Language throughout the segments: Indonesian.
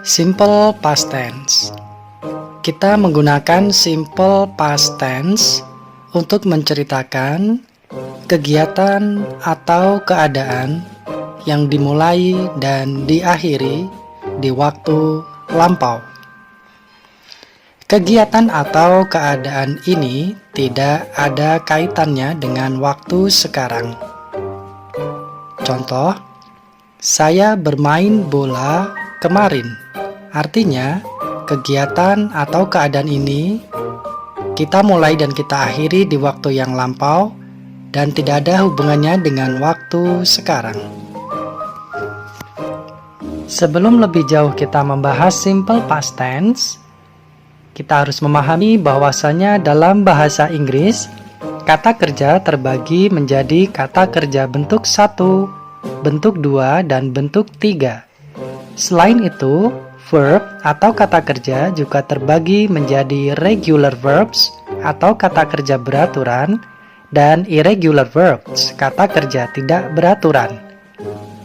Simple past tense. Kita menggunakan simple past tense untuk menceritakan kegiatan atau keadaan yang dimulai dan diakhiri di waktu lampau. Kegiatan atau keadaan ini tidak ada kaitannya dengan waktu sekarang. Contoh, saya bermain bola kemarin. Artinya, kegiatan atau keadaan ini kita mulai dan kita akhiri di waktu yang lampau dan tidak ada hubungannya dengan waktu sekarang. Sebelum lebih jauh kita membahas simple past tense, kita harus memahami bahwasanya dalam bahasa Inggris, kata kerja terbagi menjadi kata kerja bentuk 1, bentuk 2, dan bentuk 3. Selain itu, verb atau kata kerja juga terbagi menjadi regular verbs atau kata kerja beraturan dan irregular verbs, kata kerja tidak beraturan.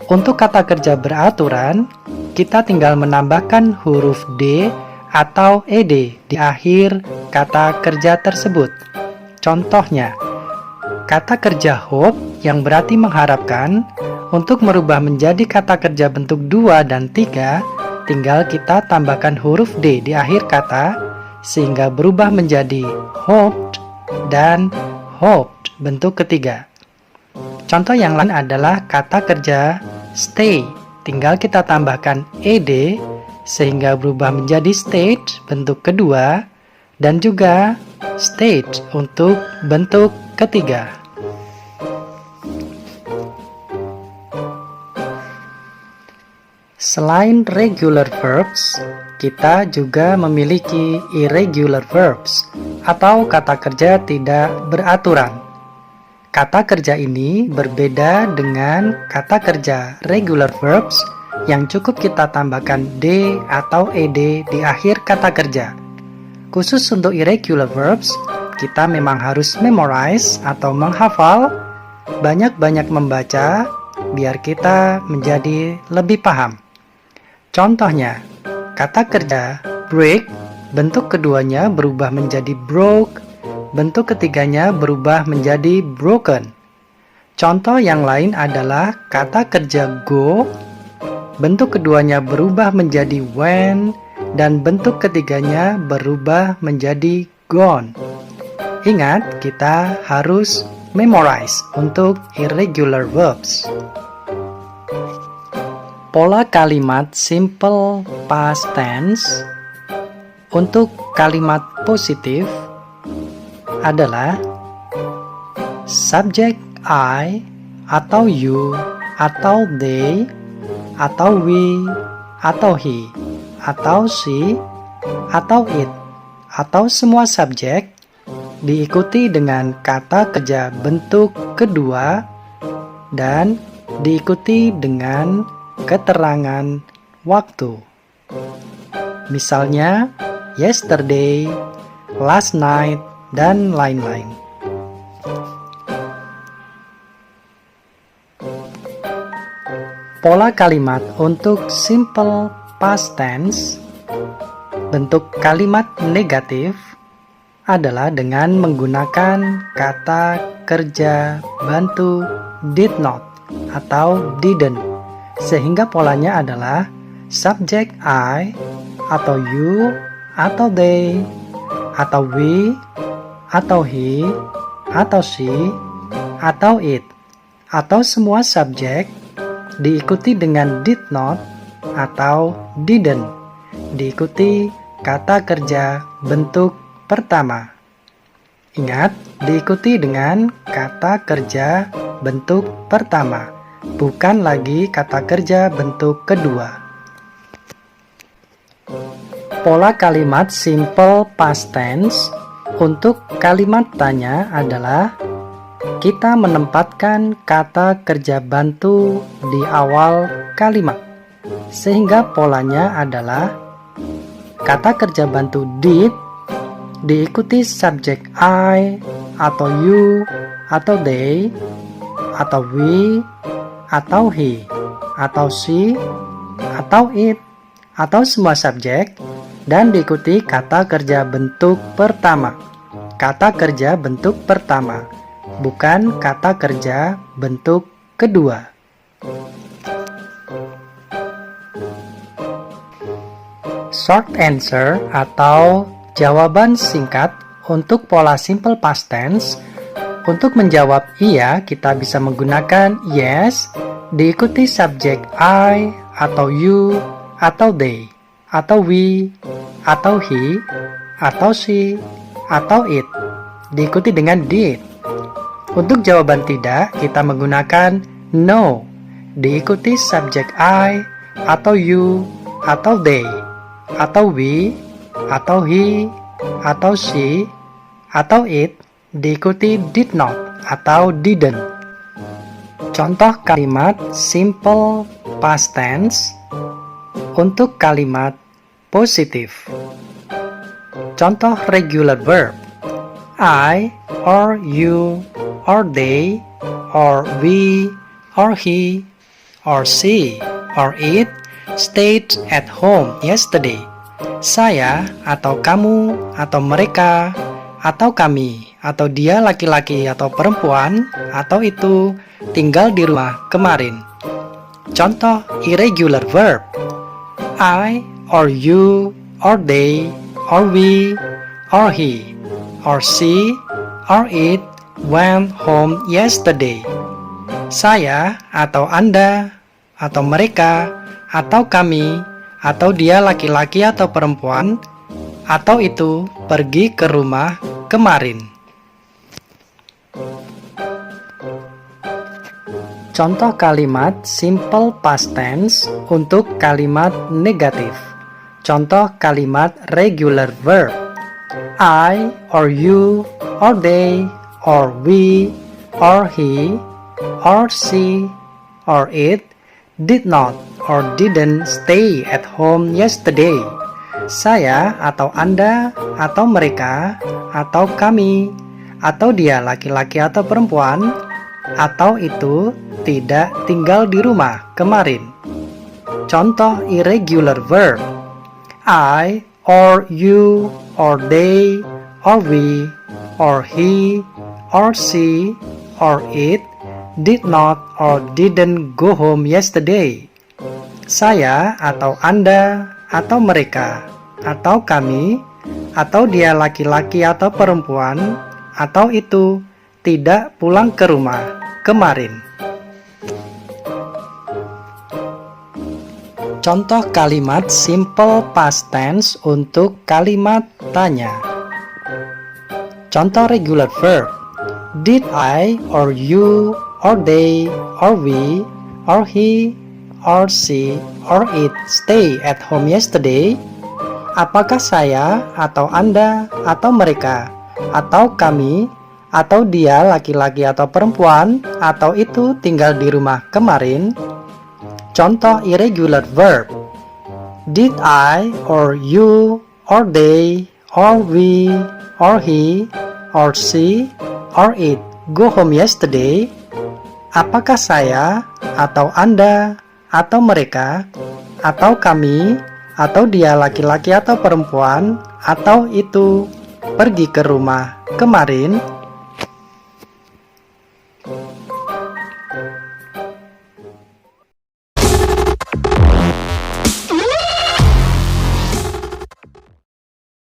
Untuk kata kerja beraturan, kita tinggal menambahkan huruf D atau ed di akhir kata kerja tersebut. Contohnya, kata kerja hope yang berarti mengharapkan, untuk merubah menjadi kata kerja bentuk 2 dan 3, tinggal kita tambahkan huruf D di akhir kata, sehingga berubah menjadi hoped dan hoped bentuk ketiga. Contoh yang lain adalah kata kerja stay, tinggal kita tambahkan ed, sehingga berubah menjadi stayed bentuk kedua, dan juga stayed untuk bentuk ketiga. Selain regular verbs, kita juga memiliki irregular verbs atau kata kerja tidak beraturan. Kata kerja ini berbeda dengan kata kerja regular verbs yang cukup kita tambahkan D atau ed di akhir kata kerja. Khusus untuk irregular verbs, kita memang harus memorize atau menghafal, banyak-banyak membaca, biar kita menjadi lebih paham. Contohnya, kata kerja break, bentuk keduanya berubah menjadi broke, bentuk ketiganya berubah menjadi broken. Contoh yang lain adalah kata kerja go, bentuk keduanya berubah menjadi went, dan bentuk ketiganya berubah menjadi gone. Ingat, kita harus memorize untuk irregular verbs. Pola kalimat simple past tense untuk kalimat positif adalah subjek I atau you atau they atau we atau he atau she atau it atau semua subjek diikuti dengan kata kerja bentuk kedua dan diikuti dengan keterangan waktu. Misalnya, yesterday, last night, dan lain-lain. Pola kalimat untuk simple past tense, bentuk kalimat negatif, adalah dengan menggunakan kata kerja bantu did not atau didn't. Sehingga polanya adalah subjek I atau you atau they atau we atau he atau she atau it atau semua subjek diikuti dengan did not atau didn't, diikuti kata kerja bentuk pertama. Ingat, diikuti dengan kata kerja bentuk pertama, bukan lagi kata kerja bentuk kedua. Pola kalimat simple past tense untuk kalimat tanya adalah kita menempatkan kata kerja bantu di awal kalimat, sehingga polanya adalah kata kerja bantu did diikuti subjek I atau you atau they atau we atau he atau she atau it atau semua subjek, dan diikuti kata kerja bentuk pertama. Kata kerja bentuk pertama, bukan kata kerja bentuk kedua. Short answer atau jawaban singkat untuk pola simple past tense. Untuk menjawab iya, kita bisa menggunakan yes, diikuti subjek I, atau you, atau they, atau we, atau he, atau she, atau it, diikuti dengan did. Untuk jawaban tidak, kita menggunakan no, diikuti subjek I, atau you, atau they, atau we, atau he, atau she, atau it, diikuti did not atau didn't. Contoh kalimat simple past tense untuk kalimat positif. Contoh regular verb. I, or you, or they, or we, or he, or she, or it stayed at home yesterday. Saya, atau kamu, atau mereka, atau kami, atau dia laki-laki atau perempuan, atau itu tinggal di rumah kemarin. Contoh irregular verb. I, or you, or they, or we, or he, or she, or it went home yesterday. Saya, atau Anda, atau mereka, atau kami, atau dia laki-laki atau perempuan, atau itu pergi ke rumah kemarin. Contoh kalimat simple past tense untuk kalimat negatif. Contoh kalimat regular verb. I, or you, or they, or we, or he, or she, or it did not or didn't stay at home yesterday. Saya, atau Anda, atau mereka, atau kami, atau dia laki-laki atau perempuan, atau itu tidak tinggal di rumah kemarin. Contoh irregular verb. I, or you, or they, or we, or he, or she, or it did not or didn't go home yesterday. Saya, atau Anda, atau mereka, atau kami, atau dia laki-laki atau perempuan, atau itu tidak pulang ke rumah kemarin. Contoh kalimat simple past tense untuk kalimat tanya. Contoh regular verb. Did I, or you, or they, or we, or he, or she, or it stay at home yesterday? Apakah saya, atau Anda, atau mereka, atau kami, atau dia laki-laki atau perempuan, atau itu tinggal di rumah kemarin? Contoh irregular verb. Did I, or you, or they, or we, or he, or she, or it go home yesterday? Apakah saya, atau Anda, atau mereka, atau kami, atau dia laki-laki atau perempuan, atau itu pergi ke rumah kemarin?